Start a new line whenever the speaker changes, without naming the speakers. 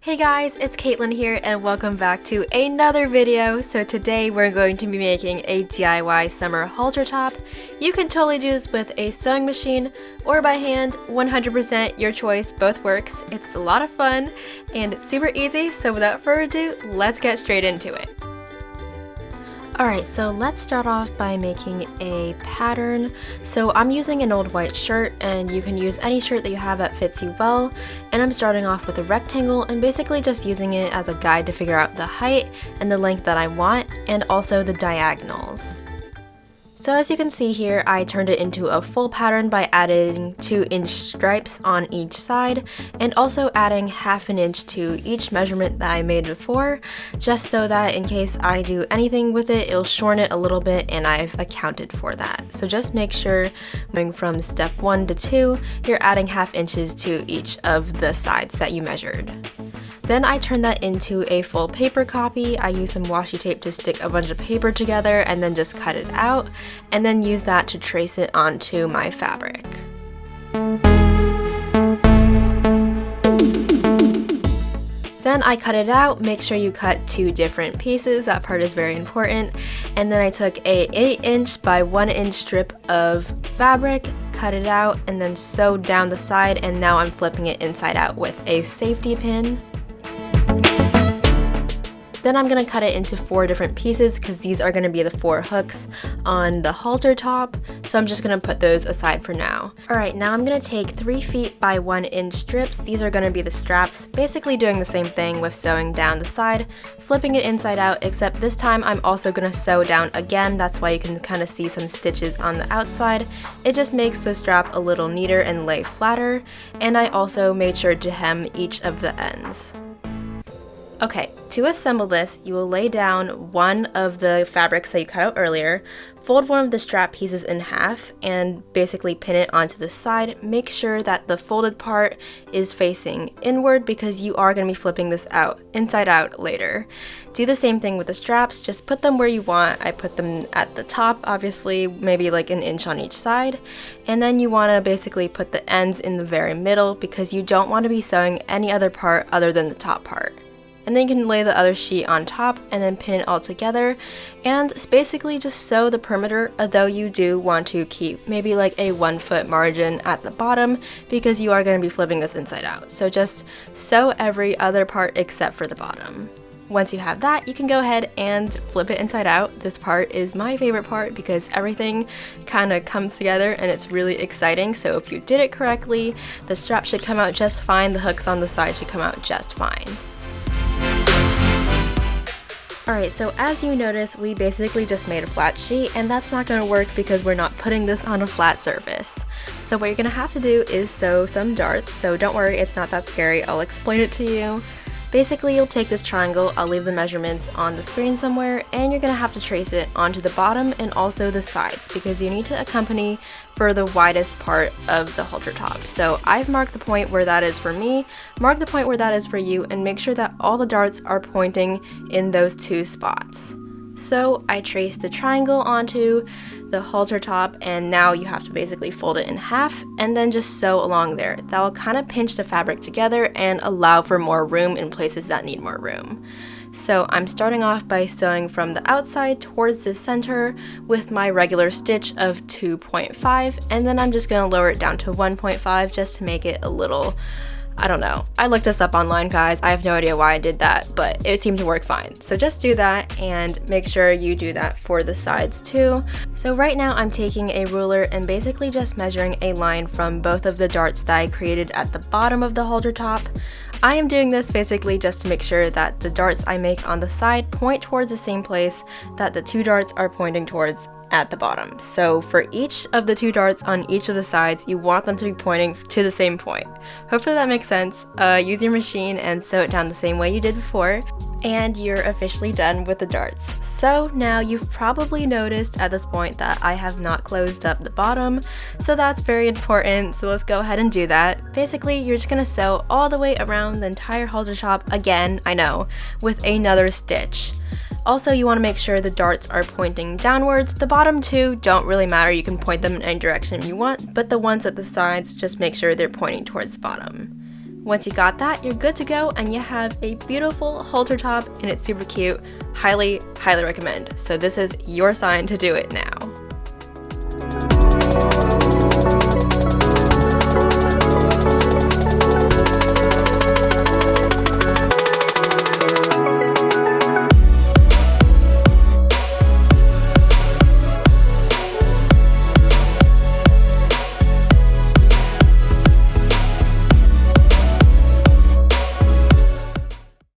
Hey guys, it's Caitlin here and welcome back to another video. So today we're going to be making a DIY summer halter top. You can totally do this with a sewing machine or by hand, 100% your choice, both works. It's a lot of fun and it's super easy, so without further ado, let's get straight into it. Alright, so let's start off by making a pattern. So I'm using an old white shirt, and you can use any shirt that you have that fits you well. And I'm starting off with a rectangle and basically just using it as a guide to figure out the height and the length that I want, and also the diagonals. So as you can see here, I turned it into a full pattern by adding 2-inch stripes on each side and also adding 1/2 inch to each measurement that I made before, just so that in case I do anything with it, it'll shorten it a little bit and I've accounted for that. So just make sure moving from step 1 to 2, you're adding 1/2 inches to each of the sides that you measured. Then I turned that into a full paper copy. I used some washi tape to stick a bunch of paper together and then just cut it out, and then use that to trace it onto my fabric. Then I cut it out. Make sure you cut 2 different pieces, that part is very important. And then I took a 8-inch by 1-inch strip of fabric, cut it out, and then sewed down the side, and now I'm flipping it inside out with a safety pin. Then I'm going to cut it into 4 different pieces because these are going to be the 4 hooks on the halter top, so I'm just going to put those aside for now. Alright, now I'm going to take 3 feet by 1-inch strips. These are going to be the straps, basically doing the same thing with sewing down the side, flipping it inside out, except this time I'm also going to sew down again. That's why you can kind of see some stitches on the outside. It just makes the strap a little neater and lay flatter, and I also made sure to hem each of the ends. Okay, to assemble this, you will lay down one of the fabrics that you cut out earlier, fold one of the strap pieces in half, and basically pin it onto the side. Make sure that the folded part is facing inward because you are going to be flipping this out, inside out later. Do the same thing with the straps, just put them where you want. I put them at the top, obviously, maybe like 1 inch on each side. And then you want to basically put the ends in the very middle because you don't want to be sewing any other part other than the top part. And then you can lay the other sheet on top and then pin it all together, and it's basically just sew the perimeter, although you do want to keep maybe like a 1 foot margin at the bottom because you are going to be flipping this inside out. So just sew every other part except for the bottom. Once you have that, you can go ahead and flip it inside out. This part is my favorite part because everything kind of comes together and it's really exciting. So if you did it correctly, the strap should come out just fine, the hooks on the side should come out just fine. Alright, so as you notice, we basically just made a flat sheet, and that's not going to work because we're not putting this on a flat surface. So what you're going to have to do is sew some darts, so don't worry, it's not that scary, I'll explain it to you. Basically, you'll take this triangle, I'll leave the measurements on the screen somewhere, and you're going to have to trace it onto the bottom and also the sides because you need to accompany for the widest part of the halter top. So I've marked the point where that is for me, mark the point where that is for you, and make sure that all the darts are pointing in those 2 spots. So I traced the triangle onto the halter top, and now you have to basically fold it in half and then just sew along there. That will kind of pinch the fabric together and allow for more room in places that need more room. So I'm starting off by sewing from the outside towards the center with my regular stitch of 2.5, and then I'm just going to lower it down to 1.5 just to make it a little, I don't know. I looked this up online, guys. I have no idea why I did that, but it seemed to work fine. So just do that and make sure you do that for the sides too. So right now I'm taking a ruler and basically just measuring a line from both of the darts that I created at the bottom of the halter top. I am doing this basically just to make sure that the darts I make on the side point towards the same place that the 2 darts are pointing towards at the bottom. So for each of the 2 darts on each of the sides, you want them to be pointing to the same point. Hopefully that makes sense. Use your machine and sew it down the same way you did before, and you're officially done with the darts. So now you've probably noticed at this point that I have not closed up the bottom, so that's very important, so let's go ahead and do that. Basically, you're just gonna sew all the way around the entire halter top again, I know, with another stitch. Also, you want to make sure the darts are pointing downwards. The bottom 2 don't really matter, you can point them in any direction you want, but the ones at the sides, just make sure they're pointing towards the bottom. Once you got that, you're good to go and you have a beautiful halter top and it's super cute. Highly, highly recommend. So this is your sign to do it now.